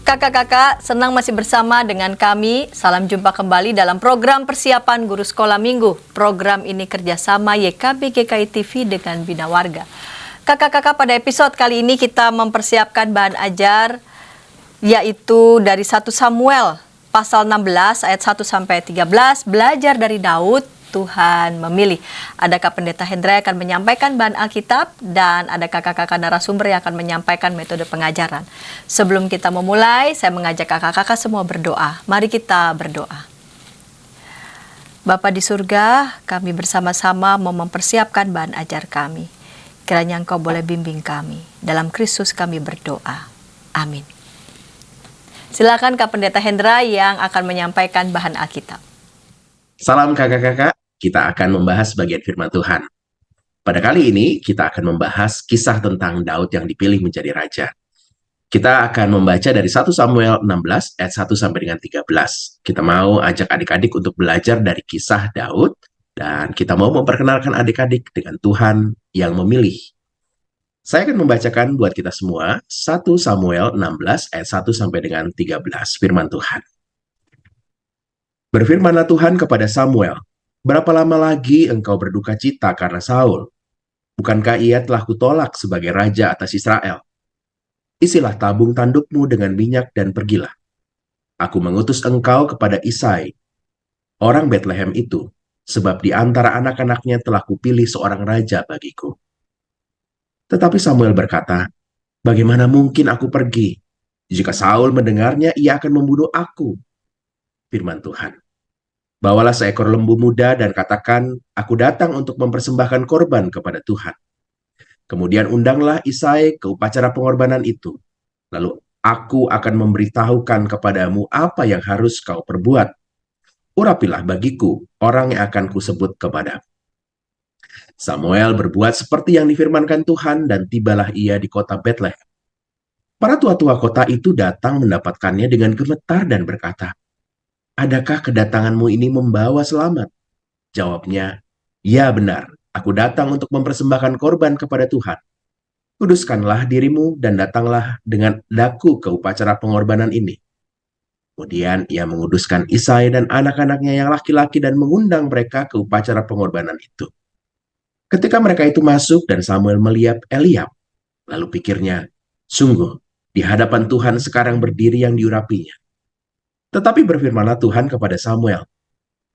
Kakak-kakak, senang masih bersama dengan kami. Salam jumpa kembali dalam program persiapan guru sekolah minggu. Program ini kerjasama YKB GKI TV dengan Bina Warga. Kakak-kakak, pada episode kali ini kita mempersiapkan bahan ajar, yaitu dari 1 Samuel pasal 16 ayat 1 sampai 13, belajar dari Daud, Tuhan memilih. Adakah Pendeta Hendra akan menyampaikan bahan Alkitab dan ada kakak-kakak narasumber yang akan menyampaikan metode pengajaran. Sebelum kita memulai, saya mengajak kakak-kakak semua berdoa. Mari kita berdoa. Bapa di surga, kami bersama-sama mau mempersiapkan bahan ajar kami. Kiranya Engkau boleh bimbing kami. Dalam Kristus kami berdoa. Amin. Silakan Kak Pendeta Hendra yang akan menyampaikan bahan Alkitab. Salam kakak-kakak, kita akan membahas bagian firman Tuhan. Pada kali ini, kita akan membahas kisah tentang Daud yang dipilih menjadi raja. Kita akan membaca dari 1 Samuel 16 ayat 1 sampai dengan 13. Kita mau ajak adik-adik untuk belajar dari kisah Daud, dan kita mau memperkenalkan adik-adik dengan Tuhan yang memilih. Saya akan membacakan buat kita semua 1 Samuel 16 ayat 1 sampai dengan 13, firman Tuhan. Berfirmanlah Tuhan kepada Samuel, "Berapa lama lagi engkau berduka cita karena Saul? Bukankah ia telah kutolak sebagai raja atas Israel? Isilah tabung tandukmu dengan minyak dan pergilah. Aku mengutus engkau kepada Isai, orang Betlehem itu, sebab di antara anak-anaknya telah kupilih seorang raja bagiku." Tetapi Samuel berkata, "Bagaimana mungkin aku pergi? Jika Saul mendengarnya, ia akan membunuh aku." Firman Tuhan, "Bawalah seekor lembu muda dan katakan, aku datang untuk mempersembahkan korban kepada Tuhan. Kemudian undanglah Isai ke upacara pengorbanan itu. Lalu aku akan memberitahukan kepadamu apa yang harus kau perbuat. Urapilah bagiku orang yang akan kusebut kepadamu." Samuel berbuat seperti yang difirmankan Tuhan dan tibalah ia di kota Betlehem. Para tua-tua kota itu datang mendapatkannya dengan gemetar dan berkata, "Adakah kedatanganmu ini membawa selamat?" Jawabnya, "Ya benar, aku datang untuk mempersembahkan korban kepada Tuhan. Kuduskanlah dirimu dan datanglah dengan daku ke upacara pengorbanan ini." Kemudian ia menguduskan Isai dan anak-anaknya yang laki-laki dan mengundang mereka ke upacara pengorbanan itu. Ketika mereka itu masuk dan Samuel melihat Eliab, lalu pikirnya, sungguh di hadapan Tuhan sekarang berdiri yang diurapinya. Tetapi berfirmanlah Tuhan kepada Samuel,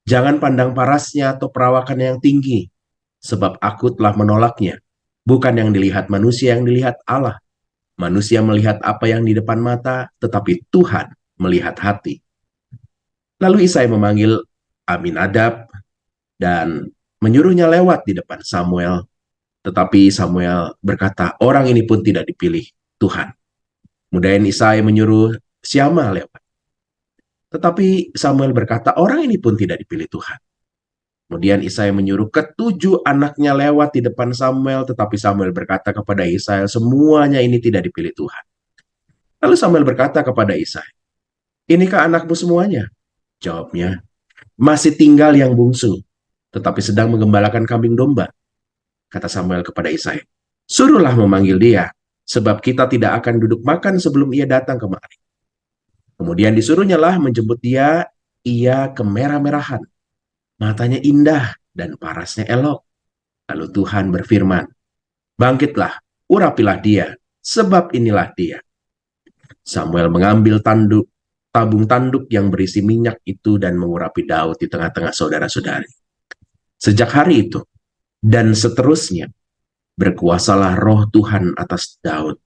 "Jangan pandang parasnya atau perawakannya yang tinggi, sebab aku telah menolaknya. Bukan yang dilihat manusia, yang dilihat Allah. Manusia melihat apa yang di depan mata, tetapi Tuhan melihat hati." Lalu Isai memanggil Aminadab dan menyuruhnya lewat di depan Samuel. Tetapi Samuel berkata, "Orang ini pun tidak dipilih Tuhan." Kemudian Isai menyuruh Syama lewat. Tetapi Samuel berkata, "Orang ini pun tidak dipilih Tuhan." Kemudian Isai menyuruh ketujuh anaknya lewat di depan Samuel, tetapi Samuel berkata kepada Isai, "Semuanya ini tidak dipilih Tuhan." Lalu Samuel berkata kepada Isai, "Inikah anakmu semuanya?" Jawabnya, "Masih tinggal yang bungsu, tetapi sedang menggembalakan kambing domba." Kata Samuel kepada Isai, "Suruhlah memanggil dia, sebab kita tidak akan duduk makan sebelum ia datang kemari." Kemudian disuruhnya lah menjemput dia, ia kemerah-merahan. Matanya indah dan parasnya elok. Lalu Tuhan berfirman, "Bangkitlah, urapilah dia, sebab inilah dia." Samuel mengambil tabung tanduk yang berisi minyak itu dan mengurapi Daud di tengah-tengah saudara-saudari. Sejak hari itu, dan seterusnya, berkuasalah roh Tuhan atas Daud.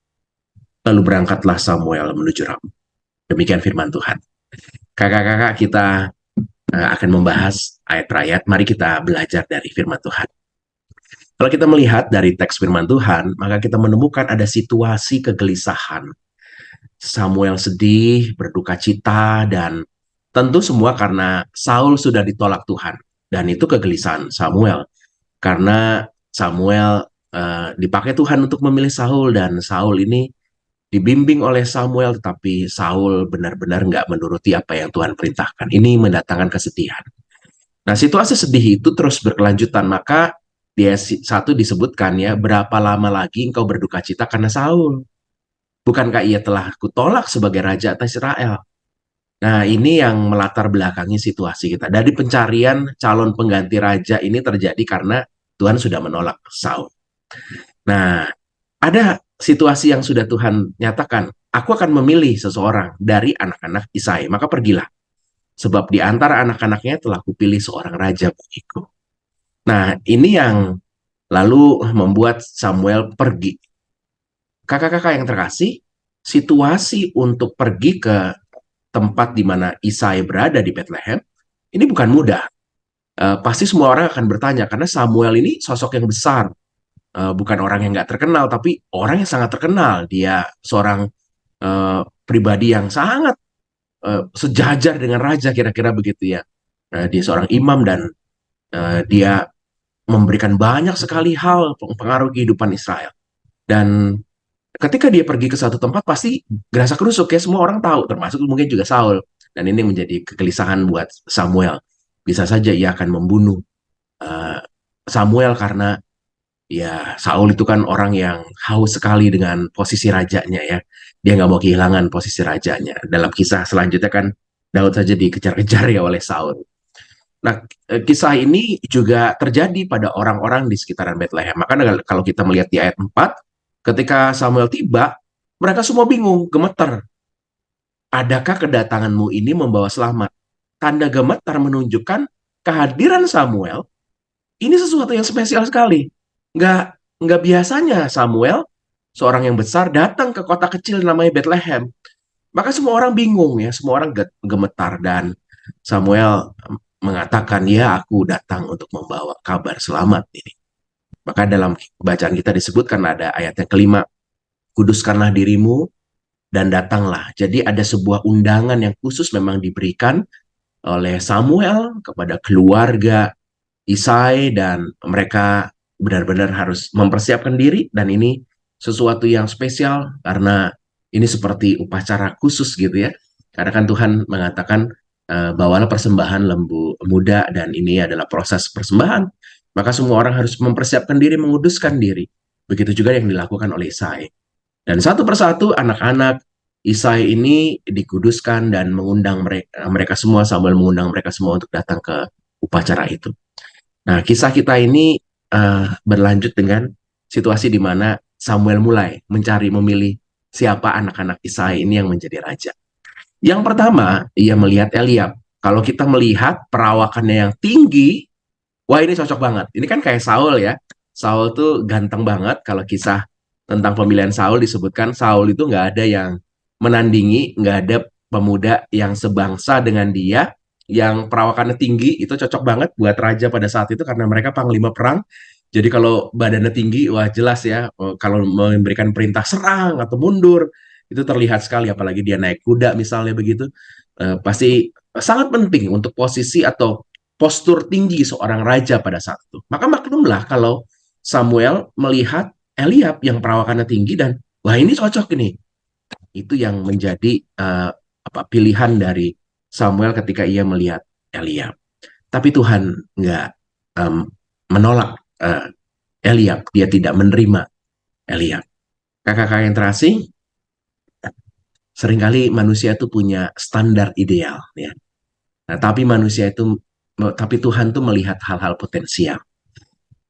Lalu berangkatlah Samuel menuju Rama. Demikian firman Tuhan. Kakak-kakak, kita akan membahas ayat-ayat. Mari kita belajar dari firman Tuhan. Kalau kita melihat dari teks firman Tuhan, maka kita menemukan ada situasi kegelisahan. Samuel sedih, berduka cita, dan tentu semua karena Saul sudah ditolak Tuhan. Dan itu kegelisahan Samuel. Karena Samuel dipakai Tuhan untuk memilih Saul, dan Saul ini dibimbing oleh Samuel, tetapi Saul benar-benar nggak menuruti apa yang Tuhan perintahkan. Ini mendatangkan kesedihan. Nah, situasi sedih itu terus berkelanjutan, maka dia satu disebutkan ya, berapa lama lagi engkau berduka cita karena Saul? Bukankah ia telah kutolak sebagai raja atas Israel? Nah, ini yang melatar belakangi situasi kita. Dari pencarian calon pengganti raja ini terjadi karena Tuhan sudah menolak Saul. Nah, ada situasi yang sudah Tuhan nyatakan, aku akan memilih seseorang dari anak-anak Isai, maka pergilah. Sebab di antara anak-anaknya telah kupilih seorang raja bagiku. Nah, ini yang lalu membuat Samuel pergi. Kakak-kakak yang terkasih, situasi untuk pergi ke tempat di mana Isai berada di Bethlehem, ini bukan mudah. Pasti semua orang akan bertanya, karena Samuel ini sosok yang besar. Bukan orang yang nggak terkenal, tapi orang yang sangat terkenal. Dia seorang pribadi yang sangat sejajar dengan raja, kira-kira begitu ya. Dia seorang imam dan dia memberikan banyak sekali hal pengaruh kehidupan Israel. Dan ketika dia pergi ke satu tempat pasti gerasa kerusuk ya, semua orang tahu, termasuk mungkin juga Saul. Dan ini menjadi kegelisahan buat Samuel. Bisa saja ia akan membunuh uh, Samuel karena ya Saul itu kan orang yang haus sekali dengan posisi rajanya ya. Dia nggak mau kehilangan posisi rajanya. Dalam kisah selanjutnya kan Daud saja dikejar-kejar ya oleh Saul. Nah, kisah ini juga terjadi pada orang-orang di sekitaran Bethlehem. Maka kalau kita melihat di ayat 4, ketika Samuel tiba, mereka semua bingung, gemetar. Adakah kedatanganmu ini membawa selamat? Tanda gemetar menunjukkan kehadiran Samuel ini sesuatu yang spesial sekali. Nggak biasanya Samuel, seorang yang besar, datang ke kota kecil namanya Bethlehem. Maka semua orang bingung ya, semua orang gemetar dan Samuel mengatakan, ya aku datang untuk membawa kabar selamat ini. Maka dalam bacaan kita disebutkan ada ayat yang kelima, kuduskanlah dirimu dan datanglah. Jadi ada sebuah undangan yang khusus memang diberikan oleh Samuel kepada keluarga Isai dan mereka benar-benar harus mempersiapkan diri dan ini sesuatu yang spesial karena ini seperti upacara khusus gitu ya. Karena kan Tuhan mengatakan bawalah persembahan lembu muda dan ini adalah proses persembahan. Maka semua orang harus mempersiapkan diri, menguduskan diri. Begitu juga yang dilakukan oleh Isai. Dan satu persatu anak-anak Isai ini dikuduskan dan mengundang mereka semua, Samuel mengundang mereka semua untuk datang ke upacara itu. Nah, kisah kita ini berlanjut dengan situasi di mana Samuel mulai mencari, memilih siapa anak-anak Isai ini yang menjadi raja. Yang pertama, ia melihat Eliab. Kalau kita melihat perawakannya yang tinggi, wah ini cocok banget. Ini kan kayak Saul ya. Saul tuh ganteng banget. Kalau kisah tentang pemilihan Saul disebutkan, Saul itu nggak ada yang menandingi, nggak ada pemuda yang sebangsa dengan dia, yang perawakannya tinggi, itu cocok banget buat raja pada saat itu karena mereka panglima perang. Jadi kalau badannya tinggi, wah jelas ya, kalau memberikan perintah serang atau mundur, itu terlihat sekali, apalagi dia naik kuda misalnya begitu, pasti sangat penting untuk posisi atau postur tinggi seorang raja pada saat itu. Maka maklumlah kalau Samuel melihat Eliab yang perawakannya tinggi dan wah ini cocok ini. Itu yang menjadi pilihan dari Samuel ketika ia melihat Eliab. Tapi Tuhan nggak menolak Eliab. Dia tidak menerima Eliab. Kakak-kakak yang terasih, seringkali manusia itu punya standar ideal. Ya. Nah, tapi Tuhan tuh melihat hal-hal potensial.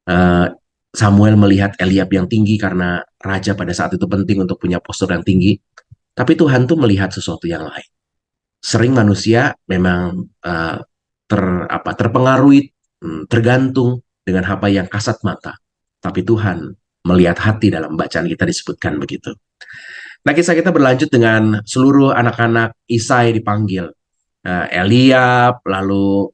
Uh, Samuel melihat Eliab yang tinggi karena raja pada saat itu penting untuk punya postur yang tinggi. Tapi Tuhan tuh melihat sesuatu yang lain. Sering manusia memang terpengaruhi, tergantung dengan apa yang kasat mata. Tapi Tuhan melihat hati, dalam bacaan kita disebutkan begitu. Nah, kisah kita berlanjut dengan seluruh anak-anak Isai dipanggil. Eliab, lalu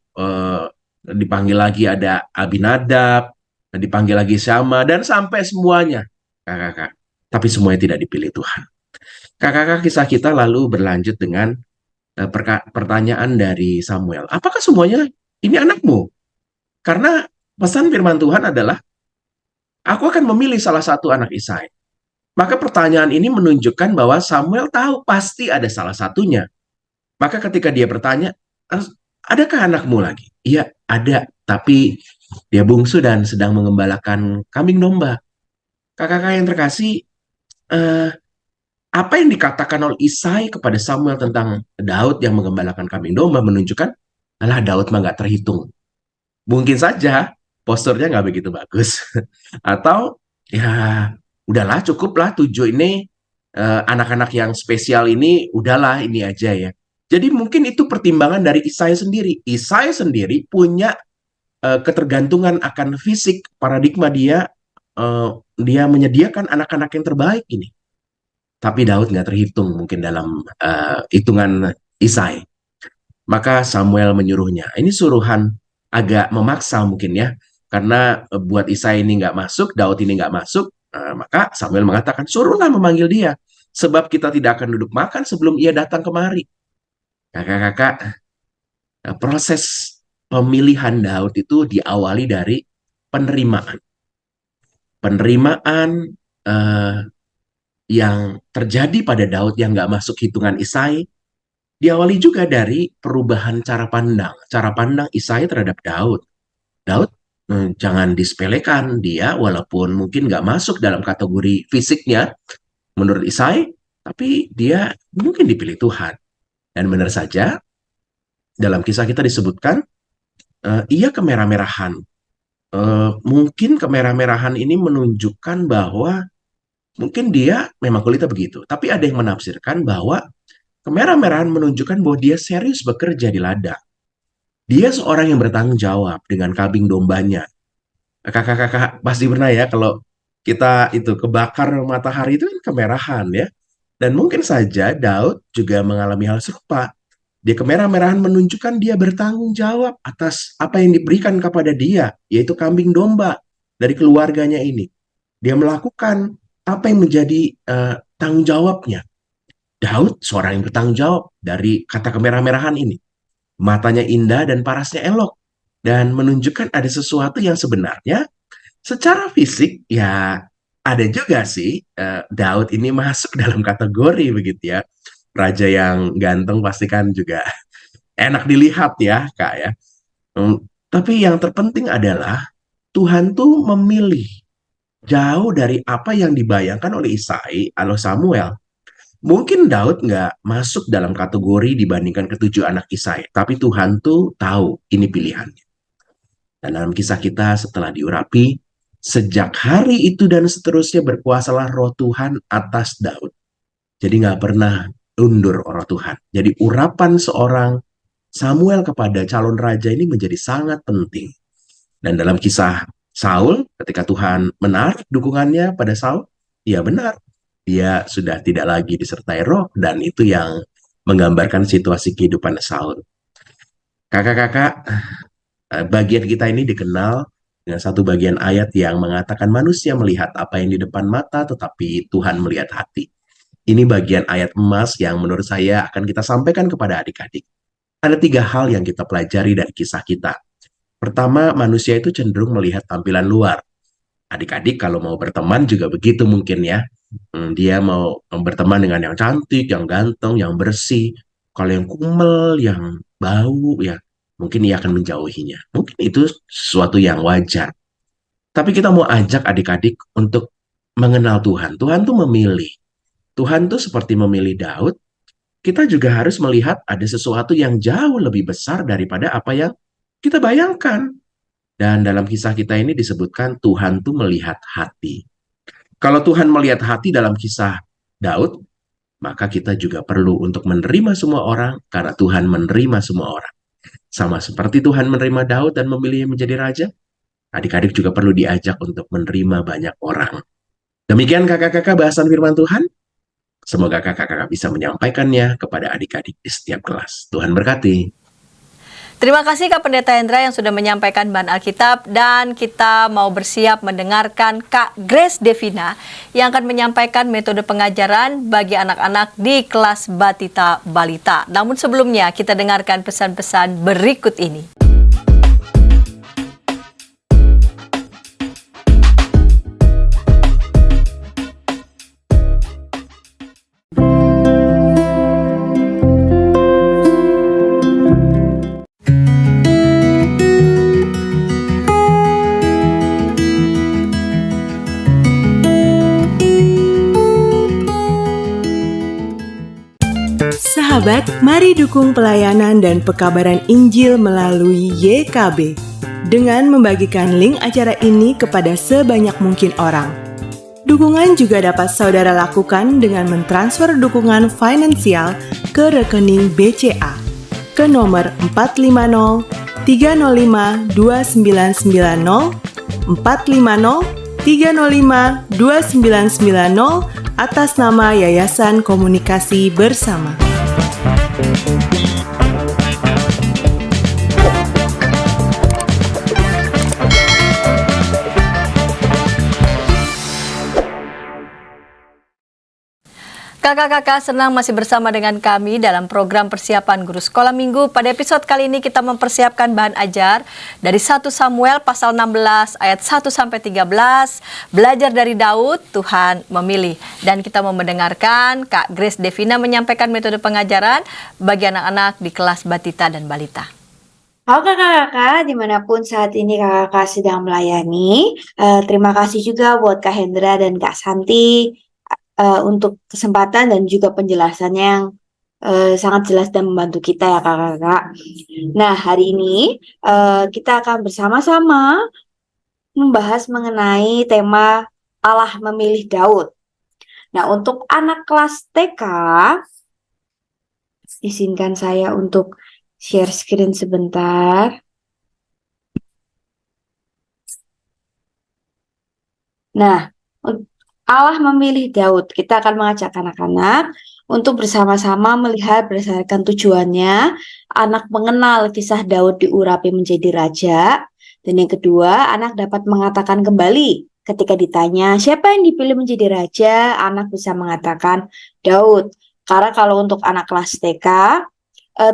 dipanggil lagi ada Abinadab, dipanggil lagi Syama, dan sampai semuanya kakak-kakak. Tapi semuanya tidak dipilih Tuhan. Kakak-kakak, kisah kita lalu berlanjut dengan pertanyaan dari Samuel. Apakah semuanya ini anakmu? Karena pesan firman Tuhan adalah, aku akan memilih salah satu anak Isai. Maka pertanyaan ini menunjukkan bahwa Samuel tahu pasti ada salah satunya. Maka ketika dia bertanya, adakah anakmu lagi? Iya, ada. Tapi dia bungsu dan sedang mengembalakan kambing domba. Kakak-kakak yang terkasih, Apa yang dikatakan oleh Isai kepada Samuel tentang Daud yang menggembalakan kambing domba menunjukkan, alah Daud mah nggak terhitung. Mungkin saja posturnya nggak begitu bagus. Atau ya udahlah cukuplah 7 ini anak-anak yang spesial ini udahlah ini aja ya. Jadi mungkin itu pertimbangan dari Isai sendiri. Isai sendiri punya ketergantungan akan fisik, paradigma dia menyediakan anak-anak yang terbaik ini. Tapi Daud nggak terhitung mungkin dalam hitungan Isai. Maka Samuel menyuruhnya. Ini suruhan agak memaksa mungkin ya. Karena buat Isai ini nggak masuk, Daud ini nggak masuk, maka Samuel mengatakan, suruhlah memanggil dia. Sebab kita tidak akan duduk makan sebelum ia datang kemari. Kakak-kakak, proses pemilihan Daud itu diawali dari penerimaan. Penerimaan eh, yang terjadi pada Daud yang nggak masuk hitungan Isai, diawali juga dari perubahan cara pandang. Cara pandang Isai terhadap Daud. Daud jangan disepelekan, dia walaupun mungkin nggak masuk dalam kategori fisiknya menurut Isai, tapi dia mungkin dipilih Tuhan. Dan benar saja, dalam kisah kita disebutkan, ia kemerah-merahan. Mungkin kemerah-merahan ini menunjukkan bahwa mungkin dia memang kulitnya begitu. Tapi ada yang menafsirkan bahwa kemerah-merahan menunjukkan bahwa dia serius bekerja di ladang. Dia seorang yang bertanggung jawab dengan kambing dombanya. Kakak-kakak pasti pernah ya kalau kita itu kebakar matahari itu kan kemerahan ya. Dan mungkin saja Daud juga mengalami hal serupa. Dia kemerah-merahan menunjukkan dia bertanggung jawab atas apa yang diberikan kepada dia, yaitu kambing domba dari keluarganya ini. Dia melakukan apa yang menjadi tanggung jawabnya. Daud seorang yang bertanggung jawab dari kata kemerah-merahan ini. Matanya indah dan parasnya elok. Dan menunjukkan ada sesuatu yang sebenarnya secara fisik ya ada juga sih Daud ini masuk dalam kategori begitu ya. Raja yang ganteng pasti kan juga enak dilihat ya Kak ya. Tapi yang terpenting adalah Tuhan tuh memilih jauh dari apa yang dibayangkan oleh Isai atau Samuel. Mungkin Daud nggak masuk dalam kategori dibandingkan ketujuh anak Isai, tapi Tuhan tuh tahu ini pilihannya. Dan dalam kisah kita setelah diurapi, sejak hari itu dan seterusnya berkuasalah roh Tuhan atas Daud. Jadi nggak pernah undur roh Tuhan. Jadi urapan seorang Samuel kepada calon raja ini menjadi sangat penting. Dan dalam kisah Saul, ketika Tuhan menarik dukungannya pada Saul, ya benar, dia sudah tidak lagi disertai roh, dan itu yang menggambarkan situasi kehidupan Saul. Kakak-kakak, bagian kita ini dikenal dengan satu bagian ayat yang mengatakan manusia melihat apa yang di depan mata, tetapi Tuhan melihat hati. Ini bagian ayat emas yang menurut saya akan kita sampaikan kepada adik-adik. Ada 3 hal yang kita pelajari dari kisah kita. Pertama, manusia itu cenderung melihat tampilan luar. Adik-adik kalau mau berteman juga begitu mungkin ya. Dia mau berteman dengan yang cantik, yang ganteng, yang bersih. Kalau yang kumel, yang bau, ya mungkin ia akan menjauhinya. Mungkin itu sesuatu yang wajar. Tapi kita mau ajak adik-adik untuk mengenal Tuhan. Tuhan tuh memilih. Tuhan tuh seperti memilih Daud. Kita juga harus melihat ada sesuatu yang jauh lebih besar daripada apa yang kita bayangkan. Dan dalam kisah kita ini disebutkan Tuhan tuh melihat hati. Kalau Tuhan melihat hati dalam kisah Daud, maka kita juga perlu untuk menerima semua orang karena Tuhan menerima semua orang. Sama seperti Tuhan menerima Daud dan memilihnya menjadi raja, adik-adik juga perlu diajak untuk menerima banyak orang. Demikian kakak-kakak bahasan firman Tuhan. Semoga kakak-kakak bisa menyampaikannya kepada adik-adik di setiap kelas. Tuhan berkati. Terima kasih Kak Pendeta Hendra yang sudah menyampaikan bahan Alkitab, dan kita mau bersiap mendengarkan Kak Grace Devina yang akan menyampaikan metode pengajaran bagi anak-anak di kelas Batita Balita. Namun sebelumnya kita dengarkan pesan-pesan berikut ini. Sahabat, mari dukung pelayanan dan pekabaran Injil melalui YKB dengan membagikan link acara ini kepada sebanyak mungkin orang. Dukungan juga dapat saudara lakukan dengan mentransfer dukungan finansial ke rekening BCA ke nomor 450 305 2990 450 305 2990 atas nama Yayasan Komunikasi Bersama. Kakak-kakak senang masih bersama dengan kami dalam program persiapan guru sekolah minggu. Pada episode kali ini kita mempersiapkan bahan ajar dari 1 Samuel pasal 16 ayat 1 sampai 13. Belajar dari Daud, Tuhan memilih. Dan kita mau mendengarkan Kak Grace Devina menyampaikan metode pengajaran bagi anak-anak di kelas Batita dan Balita. Halo kakak-kakak, dimanapun saat ini kakak-kakak sedang melayani. Terima kasih juga buat Kak Hendra dan Kak Santi untuk kesempatan dan juga penjelasannya yang sangat jelas dan membantu kita ya kakak-kakak. Nah, hari ini kita akan bersama-sama membahas mengenai tema Allah memilih Daud. Nah, untuk anak kelas TK, izinkan saya untuk share screen sebentar. Nah, Allah memilih Daud. Kita akan mengajak anak-anak untuk bersama-sama melihat berdasarkan tujuannya, anak mengenal kisah Daud diurapi menjadi raja. Dan yang kedua, anak dapat mengatakan kembali ketika ditanya siapa yang dipilih menjadi raja, anak bisa mengatakan Daud. Karena kalau untuk anak kelas TK,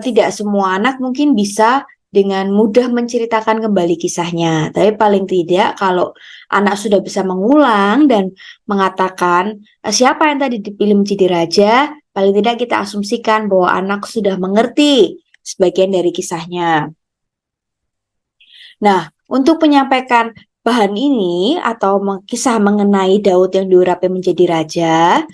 tidak semua anak mungkin bisa dengan mudah menceritakan kembali kisahnya. Tapi paling tidak kalau anak sudah bisa mengulang dan mengatakan siapa yang tadi dipilih menjadi raja, paling tidak kita asumsikan bahwa anak sudah mengerti sebagian dari kisahnya. Nah, untuk menyampaikan bahan ini atau kisah mengenai Daud yang diurapi menjadi raja,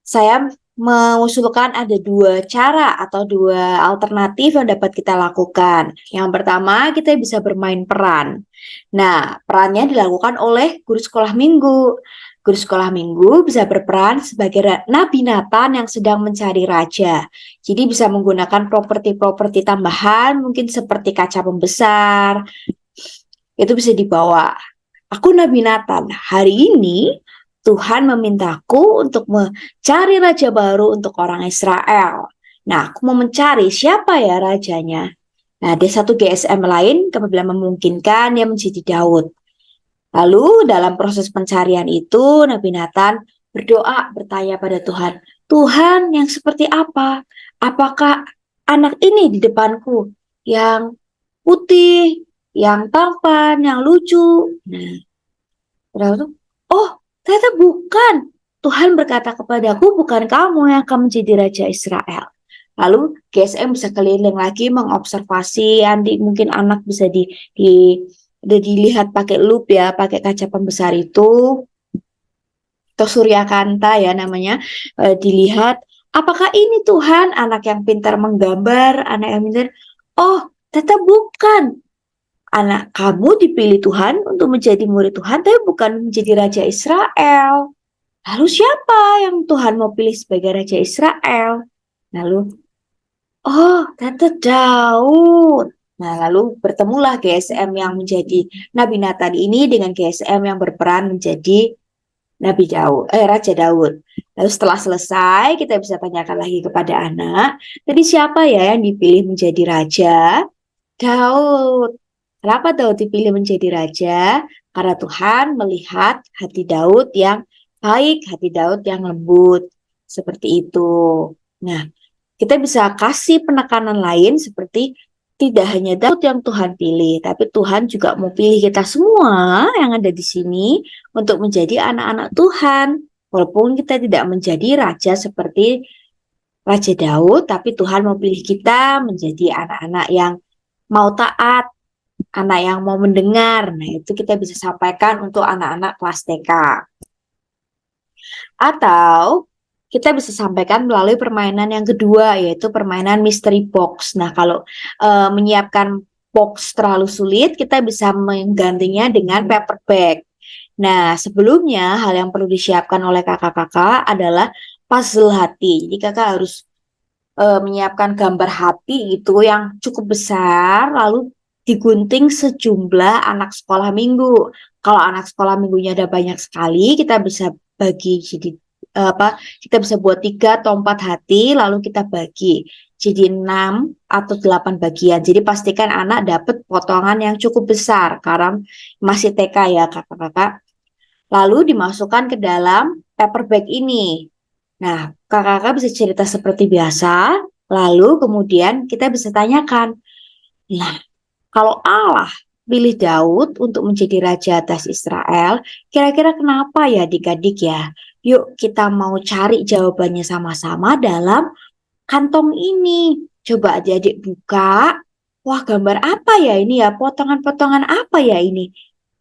saya mengusulkan ada 2 cara atau 2 alternatif yang dapat kita lakukan. Yang pertama, kita bisa bermain peran. Nah, perannya dilakukan oleh guru sekolah minggu. Guru sekolah minggu bisa berperan sebagai Nabi Nathan yang sedang mencari raja. Jadi bisa menggunakan properti-properti tambahan, mungkin seperti kaca pembesar. Itu bisa dibawa. Aku Nabi Nathan, hari ini Tuhan memintaku untuk mencari raja baru untuk orang Israel. Nah, aku mau mencari siapa ya rajanya. Nah, ada satu GSM lain apabila memungkinkan dia menjadi Daud. Lalu dalam proses pencarian itu, Nabi Nathan berdoa, bertanya pada Tuhan, Tuhan yang seperti apa? Apakah anak ini di depanku yang putih, yang tampan, yang lucu? Nah, lalu, oh, ternyata bukan. Tuhan berkata kepadaku, bukan kamu yang akan menjadi raja Israel. Lalu GSM bisa keliling lagi mengobservasi, mungkin anak bisa dilihat pakai lup ya, pakai kaca pembesar itu, atau suryakanta ya namanya, dilihat, apakah ini Tuhan anak yang pintar menggambar, anak yang pintar, oh ternyata bukan. Anak kamu dipilih Tuhan untuk menjadi murid Tuhan, tapi bukan menjadi raja Israel. Lalu siapa yang Tuhan mau pilih sebagai raja Israel? Lalu, oh, ternyata Daud. Nah, lalu bertemulah GSM yang menjadi Nabi Nathan ini dengan GSM yang berperan menjadi Raja Daud. Lalu setelah selesai, kita bisa tanyakan lagi kepada anak, jadi siapa ya yang dipilih menjadi raja? Daud. Kenapa Daud dipilih menjadi raja? Karena Tuhan melihat hati Daud yang baik, hati Daud yang lembut. Seperti itu. Nah, kita bisa kasih penekanan lain seperti tidak hanya Daud yang Tuhan pilih, tapi Tuhan juga mau pilih kita semua yang ada di sini untuk menjadi anak-anak Tuhan. Walaupun kita tidak menjadi raja seperti Raja Daud, tapi Tuhan mau pilih kita menjadi anak-anak yang mau taat, anak yang mau mendengar. Nah, itu kita bisa sampaikan untuk anak-anak kelas TK. Atau kita bisa sampaikan melalui permainan yang kedua, yaitu permainan mystery box. Nah, kalau menyiapkan box terlalu sulit, kita bisa menggantinya dengan paper bag. Nah, sebelumnya hal yang perlu disiapkan oleh kakak-kakak adalah puzzle hati. Jadi kakak harus menyiapkan gambar hati itu yang cukup besar, lalu digunting sejumlah anak sekolah minggu. Kalau anak sekolah minggunya ada banyak sekali, kita bisa bagi jadi kita bisa buat 3 atau 4 hati, lalu kita bagi jadi 6 atau 8 bagian. Jadi pastikan anak dapat potongan yang cukup besar karena masih TK ya kakak-kakak. Lalu dimasukkan ke dalam paper bag ini. Nah, kakak-kakak bisa cerita seperti biasa, lalu kemudian kita bisa tanyakan, nah, kalau Allah pilih Daud untuk menjadi raja atas Israel, kira-kira kenapa ya adik-adik ya? Yuk kita mau cari jawabannya sama-sama dalam kantong ini. Coba adik-adik buka. Wah, gambar apa ya ini ya? Potongan-potongan apa ya ini?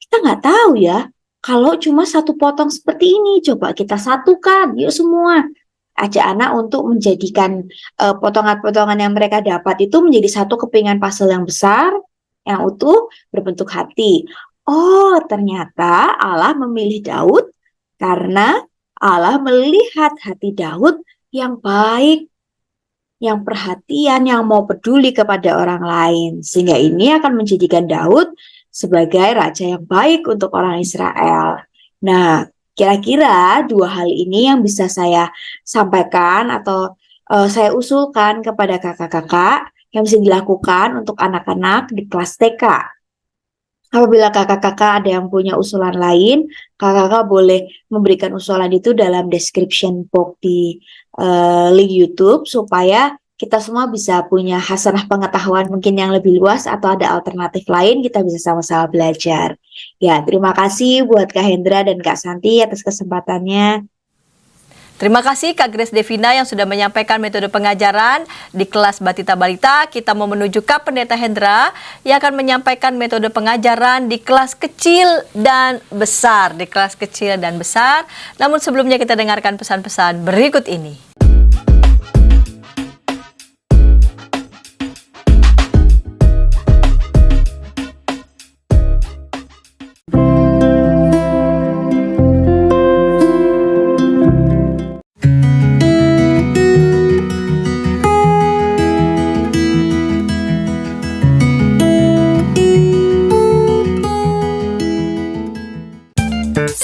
Kita nggak tahu ya. Kalau cuma satu potong seperti ini, coba kita satukan. Yuk semua. Ajak anak untuk menjadikan potongan-potongan yang mereka dapat itu menjadi satu kepingan puzzle yang besar, yang utuh, berbentuk hati. Oh, ternyata Allah memilih Daud karena Allah melihat hati Daud yang baik, yang perhatian, yang mau peduli kepada orang lain. Sehingga ini akan menjadikan Daud sebagai raja yang baik untuk orang Israel. Nah, kira-kira 2 hal ini yang bisa saya sampaikan atau saya usulkan kepada kakak-kakak yang bisa dilakukan untuk anak-anak di kelas TK. Apabila kakak-kakak ada yang punya usulan lain, kakak-kakak boleh memberikan usulan itu dalam description box di link YouTube supaya kita semua bisa punya hasanah pengetahuan mungkin yang lebih luas atau ada alternatif lain, kita bisa sama-sama belajar. Ya, terima kasih buat Kak Hendra dan Kak Santi atas kesempatannya. Terima kasih Kak Grace Devina yang sudah menyampaikan metode pengajaran di kelas Batita Balita. Kita mau menuju Kak Pendeta Hendra yang akan menyampaikan metode pengajaran di kelas kecil dan besar. Namun sebelumnya kita dengarkan pesan-pesan berikut ini.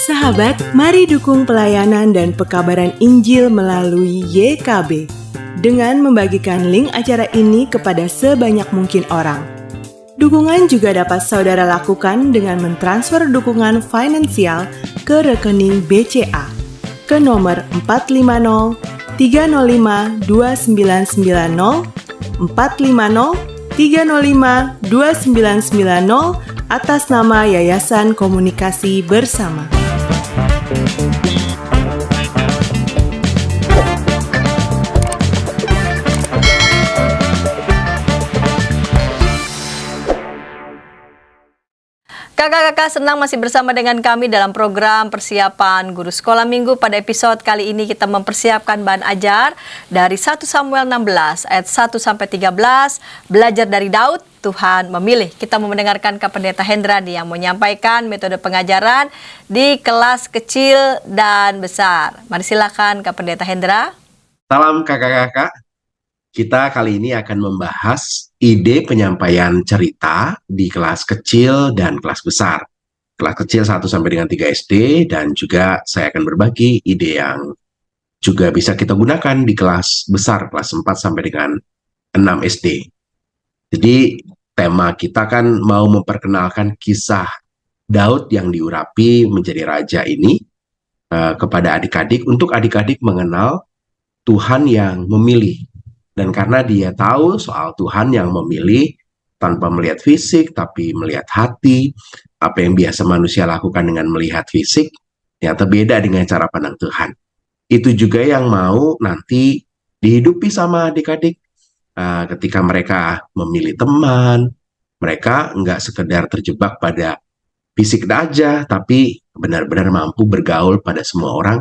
Sahabat, mari dukung pelayanan dan pekabaran Injil melalui YKB dengan membagikan link acara ini kepada sebanyak mungkin orang. Dukungan juga dapat saudara lakukan dengan mentransfer dukungan finansial ke rekening BCA ke nomor 450 305 2990 450 305 2990 atas nama Yayasan Komunikasi Bersama. Kakak-kakak senang masih bersama dengan kami dalam program persiapan guru sekolah minggu. Pada episode kali ini kita mempersiapkan bahan ajar dari 1 Samuel 16 ayat 1-13, belajar dari Daud, Tuhan memilih. Kita mau mendengarkan Kak Pendeta Hendra yang menyampaikan metode pengajaran di kelas kecil dan besar. Mari silakan Kak Pendeta Hendra. Salam kakak-kakak. Kita kali ini akan membahas ide penyampaian cerita di kelas kecil dan kelas besar. Kelas kecil 1 sampai dengan 3 SD dan juga saya akan berbagi ide yang juga bisa kita gunakan di kelas besar, kelas 4 sampai dengan 6 SD. Jadi tema kita kan mau memperkenalkan kisah Daud yang diurapi menjadi raja ini kepada adik-adik, untuk adik-adik mengenal Tuhan yang memilih. Dan karena dia tahu soal Tuhan yang memilih tanpa melihat fisik, tapi melihat hati, apa yang biasa manusia lakukan dengan melihat fisik, ternyata beda dengan cara pandang Tuhan. Itu juga yang mau nanti dihidupi sama adik-adik ketika mereka memilih teman, mereka nggak sekedar terjebak pada fisik aja, tapi benar-benar mampu bergaul pada semua orang,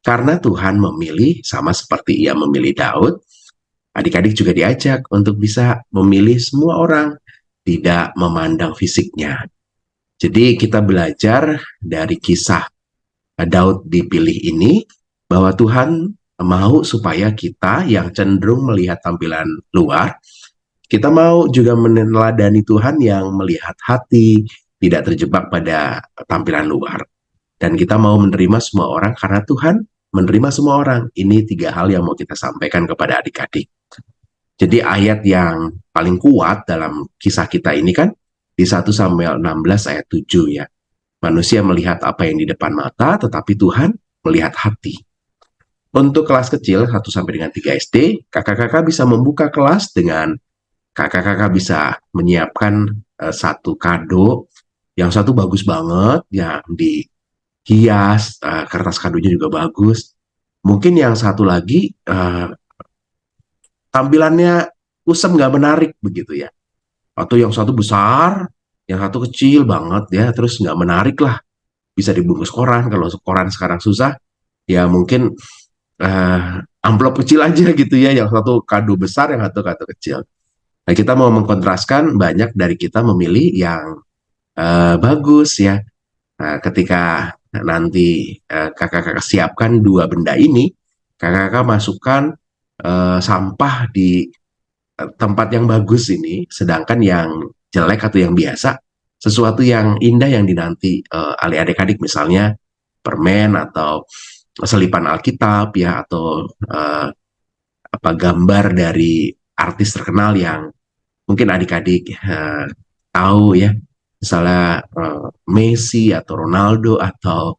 Karena Tuhan memilih sama seperti Ia memilih Daud, adik-adik juga diajak untuk bisa memilih semua orang, tidak memandang fisiknya. Jadi kita belajar dari kisah Daud dipilih ini, bahwa Tuhan mau supaya kita yang cenderung melihat tampilan luar, kita mau juga meneladani Tuhan yang melihat hati, tidak terjebak pada tampilan luar. Dan kita mau menerima semua orang karena Tuhan menerima semua orang. Ini 3 hal yang mau kita sampaikan kepada adik-adik. Jadi ayat yang paling kuat dalam kisah kita ini kan di 1 Samuel 16 ayat 7 ya. Manusia melihat apa yang di depan mata, tetapi Tuhan melihat hati. Untuk kelas kecil 1 sampai dengan 3 SD, kakak-kakak bisa membuka kelas dengan kakak-kakak bisa menyiapkan satu kado, yang satu bagus banget, yang dihias, kertas kadonya juga bagus. Mungkin yang satu lagi tampilannya kusam, nggak menarik begitu ya. Atau yang satu besar, yang satu kecil banget ya, terus nggak menarik lah. Bisa dibungkus koran, kalau koran sekarang susah, ya mungkin amplop kecil aja gitu ya, yang satu kado besar, yang satu kado kecil. Nah, kita mau mengkontraskan, banyak dari kita memilih yang bagus ya. Nah, ketika nanti kakak-kakak siapkan 2 benda ini, kakak-kakak masukkan sampah di tempat yang bagus ini, sedangkan yang jelek atau yang biasa, sesuatu yang indah yang dinanti adik-adik, misalnya permen atau selipan Alkitab ya, atau gambar dari artis terkenal yang mungkin adik-adik tahu ya, misalnya Messi atau Ronaldo atau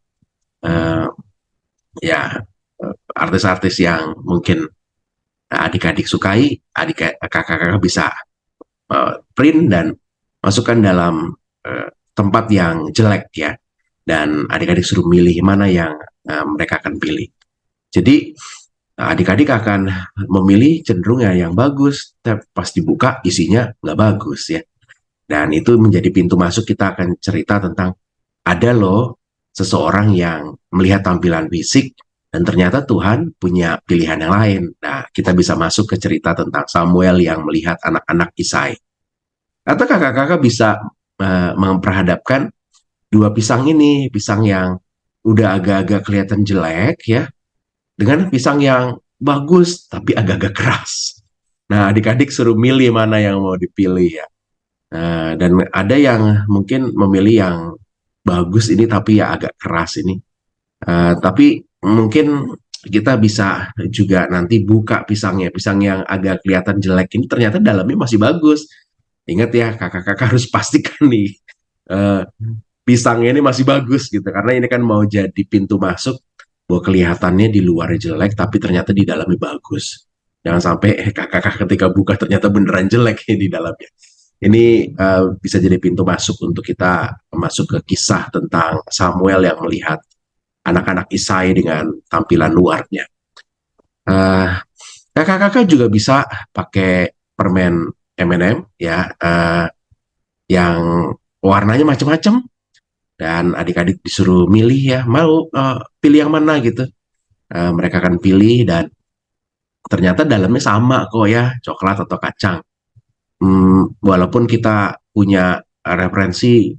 artis-artis yang mungkin adik-adik sukai, kakak-kakak bisa print dan masukkan dalam tempat yang jelek ya, dan adik-adik suruh milih mana yang mereka akan pilih. Jadi adik-adik akan memilih cenderung yang bagus, tapi pas dibuka isinya nggak bagus ya. Dan itu menjadi pintu masuk, kita akan cerita tentang ada loh seseorang yang melihat tampilan fisik dan ternyata Tuhan punya pilihan yang lain. Nah, kita bisa masuk ke cerita tentang Samuel yang melihat anak-anak Isai. Atau kakak-kakak bisa memperhadapkan 2 pisang ini, pisang yang udah agak-agak kelihatan jelek ya, dengan pisang yang bagus tapi agak-agak keras. Nah, adik-adik suruh milih mana yang mau dipilih ya. Dan ada yang mungkin memilih yang bagus ini tapi ya agak keras ini. Tapi mungkin kita bisa juga nanti buka pisangnya, pisang yang agak kelihatan jelek ini ternyata dalamnya masih bagus. Ingat ya, kakak-kakak harus pastikan nih pisangnya ini masih bagus gitu, karena ini kan mau jadi pintu masuk, bahwa kelihatannya di luar jelek tapi ternyata di dalamnya bagus. Jangan sampai kakak-kakak ketika buka ternyata beneran jelek di dalamnya. Ini bisa jadi pintu masuk untuk kita masuk ke kisah tentang Samuel yang melihat anak-anak Isai dengan tampilan luarnya. Kakak-kakak juga bisa pakai permen M&M ya, yang warnanya macam-macam, dan adik-adik disuruh milih ya, mau pilih yang mana gitu. Mereka akan pilih dan ternyata dalamnya sama kok ya, coklat atau kacang. Walaupun kita punya referensi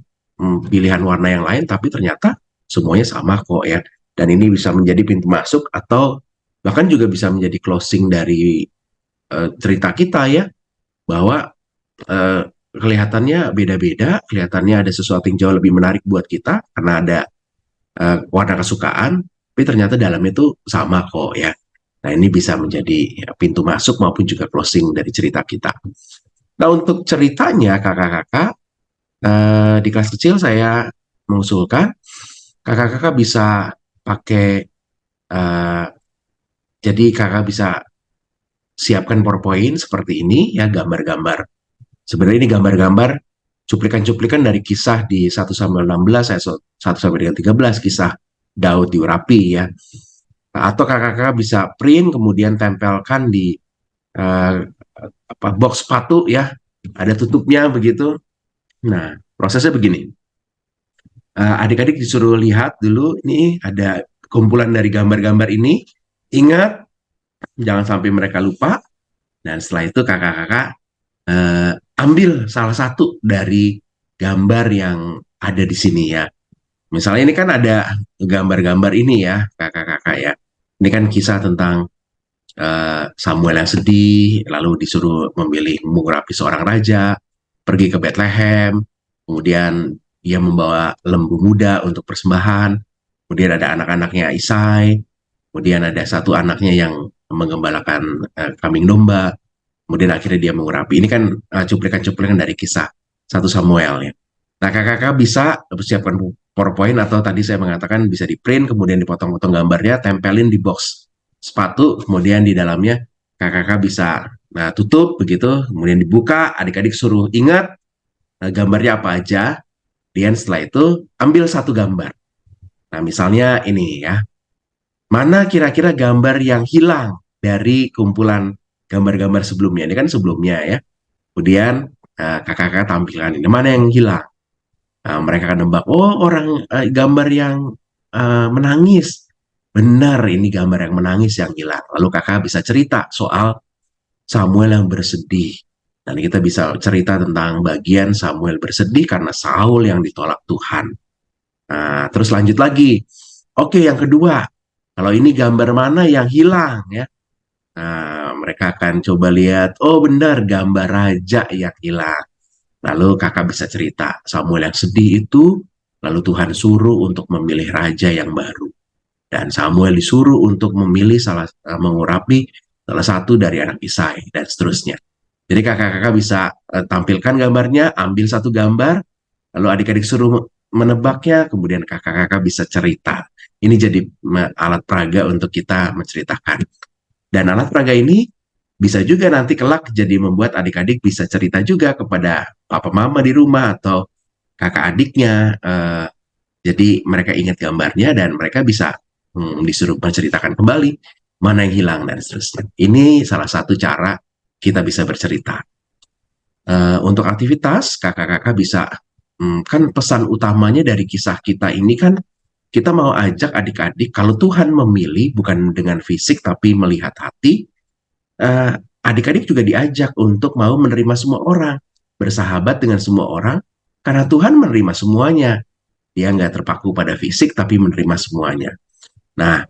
pilihan warna yang lain, tapi ternyata semuanya sama kok ya. Dan ini bisa menjadi pintu masuk atau bahkan juga bisa menjadi closing dari cerita kita ya, bahwa kelihatannya beda-beda, kelihatannya ada sesuatu yang jauh lebih menarik buat kita karena ada warna kesukaan, tapi ternyata dalamnya itu sama kok ya. Nah, ini bisa menjadi pintu masuk maupun juga closing dari cerita kita. Nah, untuk ceritanya kakak-kakak, di kelas kecil saya mengusulkan kakak-kakak bisa pakai, jadi kakak bisa siapkan PowerPoint seperti ini ya, gambar-gambar. Sebenarnya ini gambar-gambar cuplikan-cuplikan dari kisah di 1 Samuel 16 ayat 1 sampai dengan 13, kisah Daud diurapi ya. Atau kakak-kakak bisa print kemudian tempelkan di box sepatu ya, ada tutupnya begitu. Nah, prosesnya begini. Adik-adik disuruh lihat dulu, ini ada kumpulan dari gambar-gambar ini. Ingat, jangan sampai mereka lupa. Dan setelah itu kakak-kakak ambil salah satu dari gambar yang ada di sini ya. Misalnya ini kan ada gambar-gambar ini ya, kakak-kakak ya. Ini kan kisah tentang Samuel yang sedih, lalu disuruh memilih mengurapi seorang raja, pergi ke Bethlehem, kemudian dia membawa lembu muda untuk persembahan, kemudian ada anak-anaknya Isai, kemudian ada satu anaknya yang menggembalakan kambing domba, kemudian akhirnya dia mengurapi. Ini kan cuplikan-cuplikan dari kisah 1 Samuel ya. Nah, kakak-kakak bisa persiapkan PowerPoint atau tadi saya mengatakan bisa di print, kemudian dipotong-potong gambarnya, tempelin di box sepatu, kemudian di dalamnya kakak-kakak bisa tutup begitu, kemudian dibuka, adik-adik suruh ingat gambarnya apa aja, dan setelah itu ambil satu gambar. Nah, misalnya ini ya, mana kira-kira gambar yang hilang dari kumpulan gambar-gambar sebelumnya? Ini kan sebelumnya ya. Kemudian kakak-kakak tampilkan ini, mana yang hilang? Mereka akan nebak, oh orang gambar yang menangis. Benar, ini gambar yang menangis yang hilang. Lalu kakak bisa cerita soal Samuel yang bersedih. Dan kita bisa cerita tentang bagian Samuel bersedih karena Saul yang ditolak Tuhan. Nah, terus lanjut lagi. Oke, yang kedua, kalau ini gambar mana yang hilang ya? Nah, mereka akan coba lihat, oh benar gambar raja yang hilang. Lalu kakak bisa cerita, Samuel yang sedih itu, lalu Tuhan suruh untuk memilih raja yang baru. Dan Samuel disuruh untuk memilih mengurapi salah satu dari anak Isai, dan seterusnya. Jadi kakak-kakak bisa tampilkan gambarnya, ambil satu gambar, lalu adik-adik suruh menebaknya, kemudian kakak-kakak bisa cerita. Ini jadi alat peraga untuk kita menceritakan. Dan alat peraga ini bisa juga nanti kelak jadi membuat adik-adik bisa cerita juga kepada papa mama di rumah atau kakak adiknya. Jadi mereka ingat gambarnya dan mereka bisa disuruh menceritakan kembali mana yang hilang dan seterusnya. Ini salah satu cara kita bisa bercerita. Untuk aktivitas, kakak-kakak bisa, kan pesan utamanya dari kisah kita ini kan, kita mau ajak adik-adik, kalau Tuhan memilih, bukan dengan fisik, tapi melihat hati, adik-adik juga diajak untuk mau menerima semua orang, bersahabat dengan semua orang, karena Tuhan menerima semuanya. Dia nggak terpaku pada fisik, tapi menerima semuanya. Nah,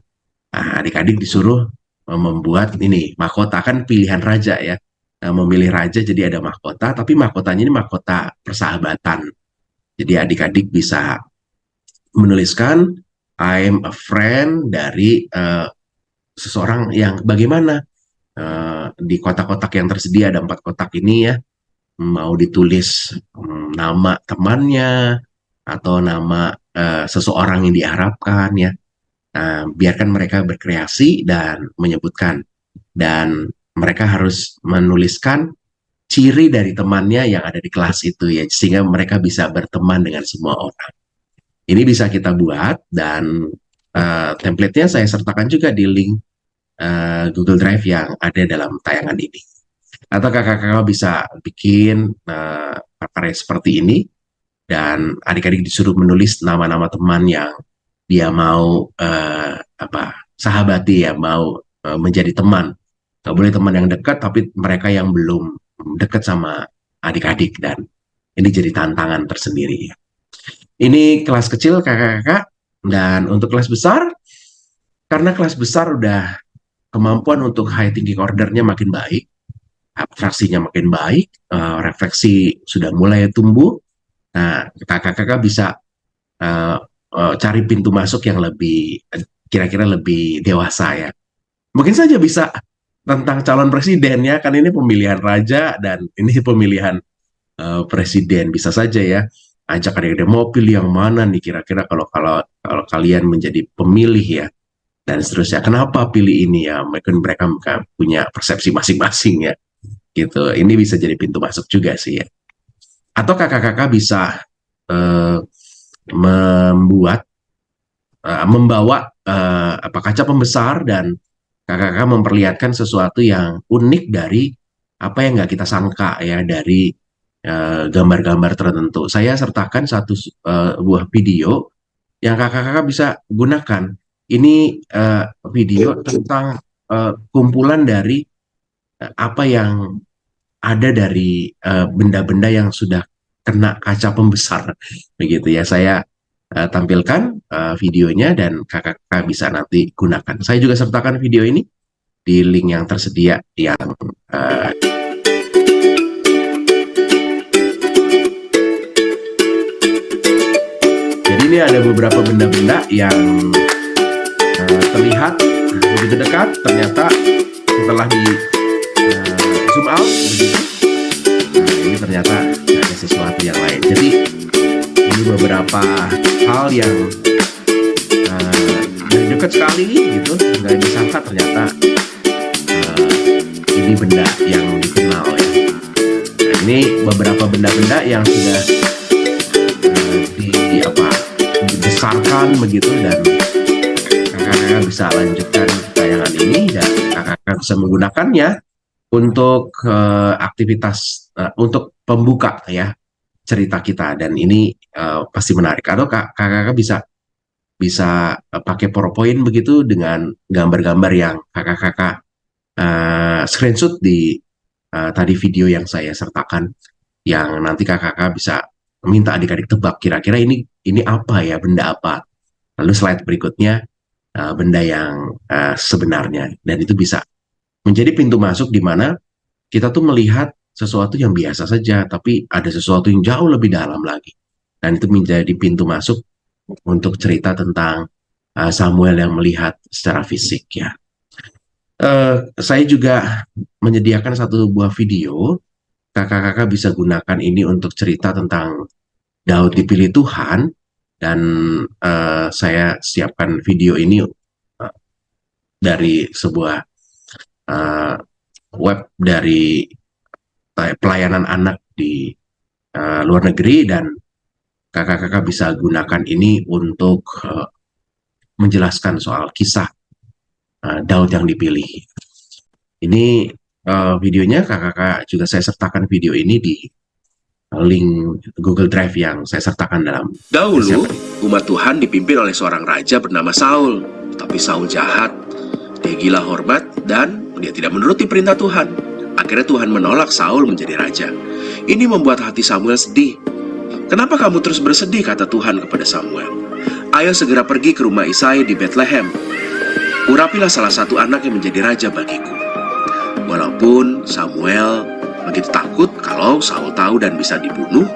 adik-adik disuruh membuat ini, mahkota kan pilihan raja ya. Memilih raja jadi ada mahkota, tapi mahkotanya ini mahkota persahabatan. Jadi adik-adik bisa menuliskan I'm a friend dari seseorang yang bagaimana. Di kotak-kotak yang tersedia ada 4 kotak ini ya. Mau ditulis nama temannya atau nama seseorang yang diharapkan ya. Biarkan mereka berkreasi dan menyebutkan, dan mereka harus menuliskan ciri dari temannya yang ada di kelas itu ya, sehingga mereka bisa berteman dengan semua orang. Ini bisa kita buat, dan template-nya saya sertakan juga di link Google Drive yang ada dalam tayangan ini. Atau kakak-kakak bisa bikin karya seperti ini, dan adik-adik disuruh menulis nama-nama teman yang dia mau sahabati ya, mau menjadi teman. Gak boleh teman yang dekat, tapi mereka yang belum dekat sama adik-adik, dan ini jadi tantangan tersendiri. Ini kelas kecil kakak-kakak, dan untuk kelas besar, karena kelas besar udah kemampuan untuk high thinking order-nya makin baik, abstraksinya makin baik, refleksi sudah mulai tumbuh. Nah, kakak-kakak bisa cari pintu masuk yang lebih kira-kira lebih dewasa ya. Mungkin saja bisa tentang calon presiden ya, kan ini pemilihan raja dan ini pemilihan presiden. Bisa saja ya, ajak adik-adik mau pilih yang mana nih kira-kira kalau kalian menjadi pemilih ya, dan seterusnya. Kenapa pilih ini ya? Mungkin mereka punya persepsi masing-masing ya. Gitu. Ini bisa jadi pintu masuk juga sih ya. Atau kakak-kakak bisa membawa kaca pembesar, dan kakak-kakak memperlihatkan sesuatu yang unik dari apa yang nggak kita sangka ya, dari gambar-gambar tertentu. Saya sertakan satu buah video yang kakak-kakak bisa gunakan. ini video tentang kumpulan dari apa yang ada dari benda-benda yang sudah kena kaca pembesar, begitu ya. Saya tampilkan videonya dan kakak-kakak bisa nanti gunakan. Saya juga sertakan video ini di link yang tersedia yang jadi ini ada beberapa benda-benda yang terlihat begitu dekat, ternyata setelah di zoom out begitu, ini ternyata ada sesuatu yang lain. Jadi ini beberapa hal yang dari dekat sekali gitu, nggak disangka ternyata ini benda yang dikenal ya. Nah, ini beberapa benda-benda yang sudah dibesarkan begitu, dan kakak-kakak bisa lanjutkan tayangan ini dan kakak-kakak bisa menggunakannya untuk aktivitas untuk pembuka ya cerita kita, dan ini pasti menarik. Atau kakak-kakak bisa pakai PowerPoint begitu dengan gambar-gambar yang kakak-kakak screenshot di tadi video yang saya sertakan, yang nanti kakak-kakak bisa minta adik-adik tebak kira-kira ini apa ya, benda apa. Lalu slide berikutnya benda yang sebenarnya, dan itu bisa menjadi pintu masuk di mana kita tuh melihat sesuatu yang biasa saja, tapi ada sesuatu yang jauh lebih dalam lagi, dan itu menjadi pintu masuk untuk cerita tentang Samuel yang melihat secara fisik ya. Saya juga menyediakan satu buah video, kakak-kakak bisa gunakan ini untuk cerita tentang Daud dipilih Tuhan, dan saya siapkan video ini dari sebuah web dari pelayanan anak di luar negeri, dan kakak-kakak bisa gunakan ini untuk menjelaskan soal kisah Daud yang dipilih. Ini videonya, kakak-kakak juga saya sertakan video ini di link Google Drive yang saya sertakan dalam. Dahulu, umat Tuhan dipimpin oleh seorang raja bernama Saul. Tapi Saul jahat, dia gila hormat, dan dia tidak menuruti perintah Tuhan. Akhirnya Tuhan menolak Saul menjadi raja. Ini membuat hati Samuel sedih. "Kenapa kamu terus bersedih?" kata Tuhan kepada Samuel. "Ayo segera pergi ke rumah Isai di Bethlehem. Urapilah salah satu anak yang menjadi raja bagiku." Walaupun Samuel begitu takut kalau Saul tahu dan bisa dibunuh,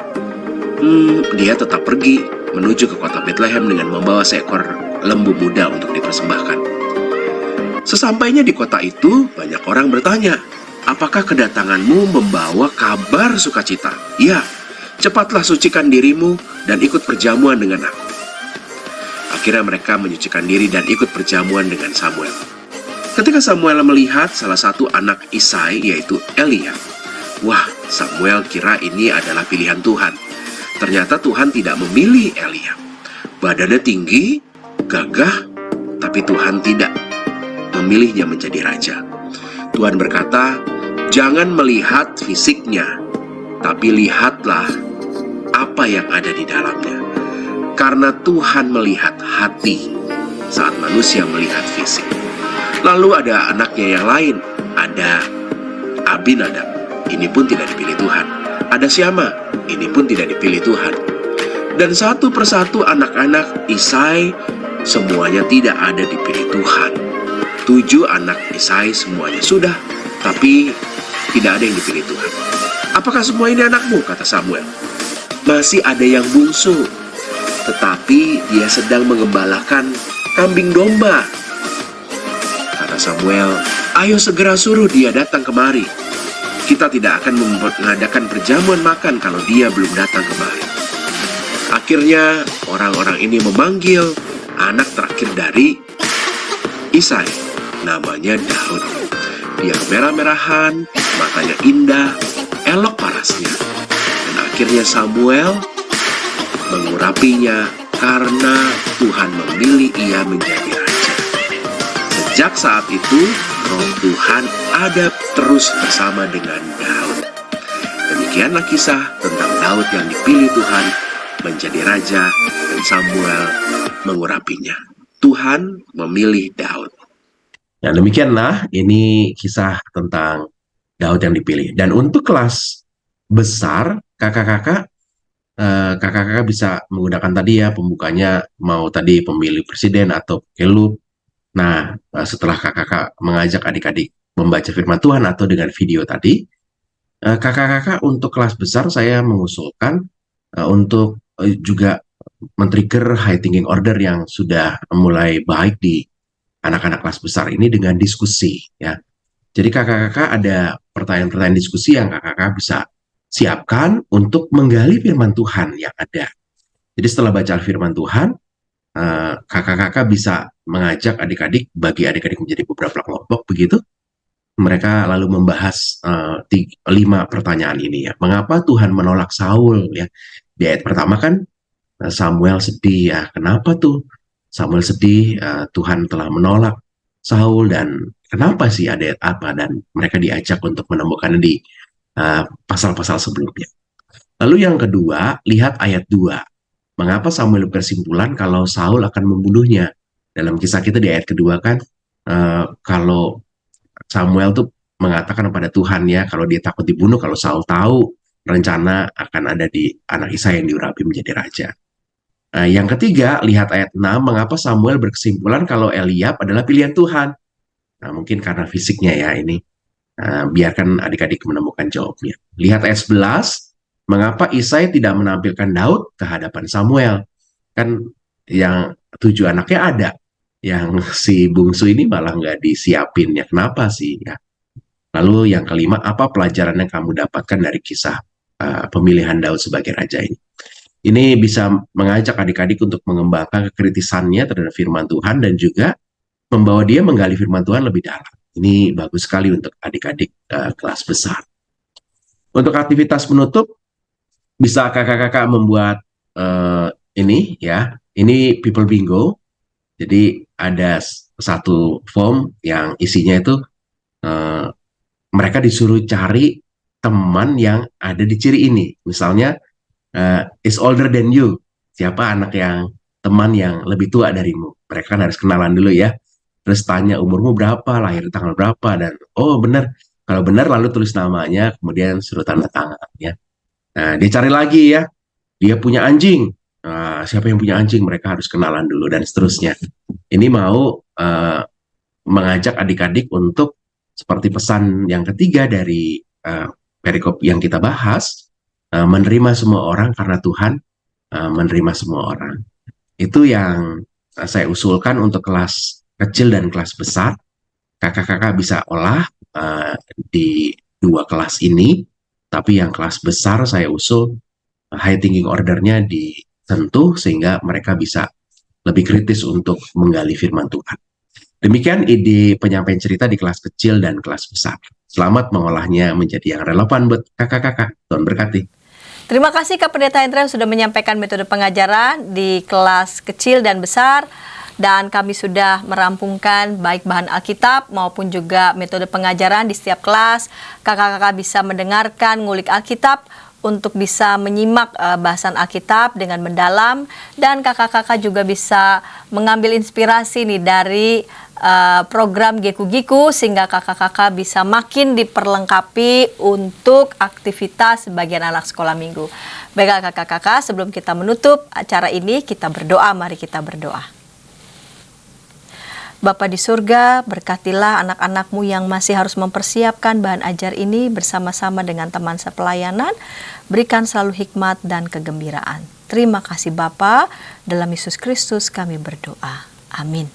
dia tetap pergi menuju ke kota Bethlehem dengan membawa seekor lembu muda untuk dipersembahkan. Sesampainya di kota itu, banyak orang bertanya, "Apakah kedatanganmu membawa kabar sukacita?" "Ya, cepatlah sucikan dirimu dan ikut perjamuan dengan aku." Akhirnya mereka menyucikan diri dan ikut perjamuan dengan Samuel. Ketika Samuel melihat salah satu anak Isai, yaitu Eliab, wah, Samuel kira ini adalah pilihan Tuhan. Ternyata Tuhan tidak memilih Eliab. Badannya tinggi, gagah, tapi Tuhan tidak memilihnya menjadi raja. Tuhan berkata, "Jangan melihat fisiknya, tapi lihatlah apa yang ada di dalamnya." Karena Tuhan melihat hati saat manusia melihat fisik. Lalu ada anaknya yang lain, ada Abinadab, ini pun tidak dipilih Tuhan. Ada Syama, ini pun tidak dipilih Tuhan. Dan satu persatu anak-anak Isai, semuanya tidak ada dipilih Tuhan. 7 anak Isai semuanya sudah, tapi tidak ada yang dipilih Tuhan. "Apakah semua ini anakmu?" kata Samuel. "Masih ada yang bungsu, tetapi dia sedang mengembalakan kambing domba." Kata Samuel, "Ayo segera suruh dia datang kemari. Kita tidak akan mengadakan perjamuan makan kalau dia belum datang kemari." Akhirnya orang-orang ini memanggil anak terakhir dari Isai, namanya Daud. Dia kemerah-merahan, matanya indah, elok parasnya. Dan akhirnya Samuel mengurapinya karena Tuhan memilih ia menjadi raja. Sejak saat itu, Roh Tuhan ada terus bersama dengan Daud. Demikianlah kisah tentang Daud yang dipilih Tuhan menjadi raja dan Samuel mengurapinya. Tuhan memilih Daud. Nah, demikianlah ini kisah tentang Daud yang dipilih. Dan untuk kelas besar, kakak-kakak bisa menggunakan tadi ya pembukanya, mau tadi pemilih presiden atau kelub. Nah, setelah kakak-kakak mengajak adik-adik membaca firman Tuhan atau dengan video tadi, kakak-kakak untuk kelas besar saya mengusulkan untuk juga men-trigger high thinking order yang sudah mulai baik di anak-anak kelas besar ini dengan diskusi ya. Jadi kakak-kakak ada pertanyaan-pertanyaan diskusi yang kakak-kakak bisa siapkan untuk menggali firman Tuhan yang ada. Jadi setelah baca firman Tuhan, kakak-kakak bisa mengajak adik-adik, bagi adik-adik menjadi beberapa kelompok begitu. Mereka lalu membahas 5 pertanyaan ini ya. Mengapa Tuhan menolak Saul ya? Di ayat pertama kan Samuel sedih ya. Kenapa tuh Samuel sedih? Tuhan telah menolak Saul dan kenapa sih, ada apa? Dan mereka diajak untuk menemukannya di pasal-pasal sebelumnya. Lalu yang kedua, lihat ayat 2. Mengapa Samuel berkesimpulan kalau Saul akan membunuhnya? Dalam kisah kita di ayat kedua kan, kalau Samuel tuh mengatakan kepada Tuhan ya, kalau dia takut dibunuh kalau Saul tahu rencana akan ada di anak Isai yang diurapi menjadi raja. Yang ketiga, lihat ayat 6, mengapa Samuel berkesimpulan kalau Eliab adalah pilihan Tuhan? Nah, mungkin karena fisiknya ya ini. Biarkan adik-adik menemukan jawabnya. Lihat ayat 11, mengapa Isai tidak menampilkan Daud ke hadapan Samuel? Kan yang 7 anaknya ada, yang si bungsu ini malah nggak disiapin ya. Kenapa sih ya? Lalu yang kelima, apa pelajaran yang kamu dapatkan dari kisah pemilihan Daud sebagai raja ini? Ini bisa mengajak adik-adik untuk mengembangkan kekritisannya terhadap firman Tuhan dan juga membawa dia menggali firman Tuhan lebih dalam. Ini bagus sekali untuk adik-adik kelas besar. Untuk aktivitas penutup, bisa kakak-kakak membuat ini ya. Ini People Bingo. Jadi ada satu form yang isinya itu mereka disuruh cari teman yang ada di ciri ini. Misalnya is older than you. Siapa teman yang lebih tua darimu? Mereka kan harus kenalan dulu ya. Terus tanya umurmu berapa, lahir tanggal berapa, dan oh benar, kalau benar lalu tulis namanya, kemudian suruh tanda tangan ya. Nah, dia cari lagi ya, dia punya anjing, siapa yang punya anjing, mereka harus kenalan dulu dan seterusnya. Ini mau mengajak adik-adik untuk seperti pesan yang ketiga dari perikop yang kita bahas, menerima semua orang karena Tuhan menerima semua orang. Itu yang saya usulkan untuk kelas kecil dan kelas besar. Kakak-kakak bisa olah di 2 kelas ini, tapi yang kelas besar saya usul high thinking ordernya disentuh sehingga mereka bisa lebih kritis untuk menggali firman Tuhan. Demikian ide penyampaian cerita di kelas kecil dan kelas besar. Selamat mengolahnya menjadi yang relevan buat kakak-kakak. Tuhan berkati. Terima kasih Kak Pendeta Hendra sudah menyampaikan metode pengajaran di kelas kecil dan besar. Dan kami sudah merampungkan baik bahan Alkitab maupun juga metode pengajaran di setiap kelas. Kakak-kakak bisa mendengarkan, ngulik Alkitab untuk bisa menyimak bahasan Alkitab dengan mendalam. Dan kakak-kakak juga bisa mengambil inspirasi nih dari program Geku-Giku sehingga kakak-kakak bisa makin diperlengkapi untuk aktivitas bagian anak sekolah minggu. Baiklah kakak-kakak, sebelum kita menutup acara ini kita berdoa, mari kita berdoa. Bapa di surga, berkatilah anak-anak-Mu yang masih harus mempersiapkan bahan ajar ini bersama-sama dengan teman sepelayanan. Berikan selalu hikmat dan kegembiraan. Terima kasih Bapa, dalam Yesus Kristus kami berdoa. Amin.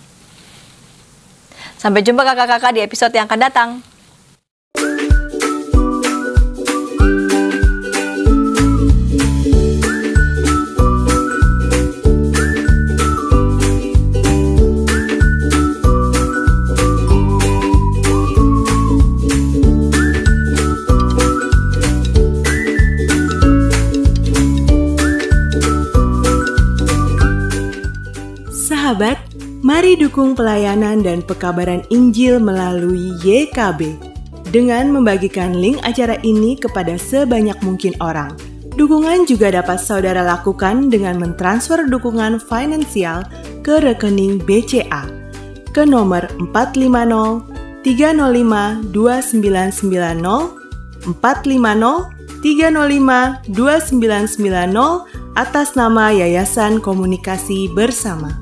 Sampai jumpa kakak-kakak di episode yang akan datang. Sahabat, mari dukung pelayanan dan pekabaran Injil melalui YKB dengan membagikan link acara ini kepada sebanyak mungkin orang. Dukungan juga dapat saudara lakukan dengan mentransfer dukungan finansial ke ke rekening BCA ke nomor 450 305 2990 450 305 2990 atas nama Yayasan Komunikasi Bersama.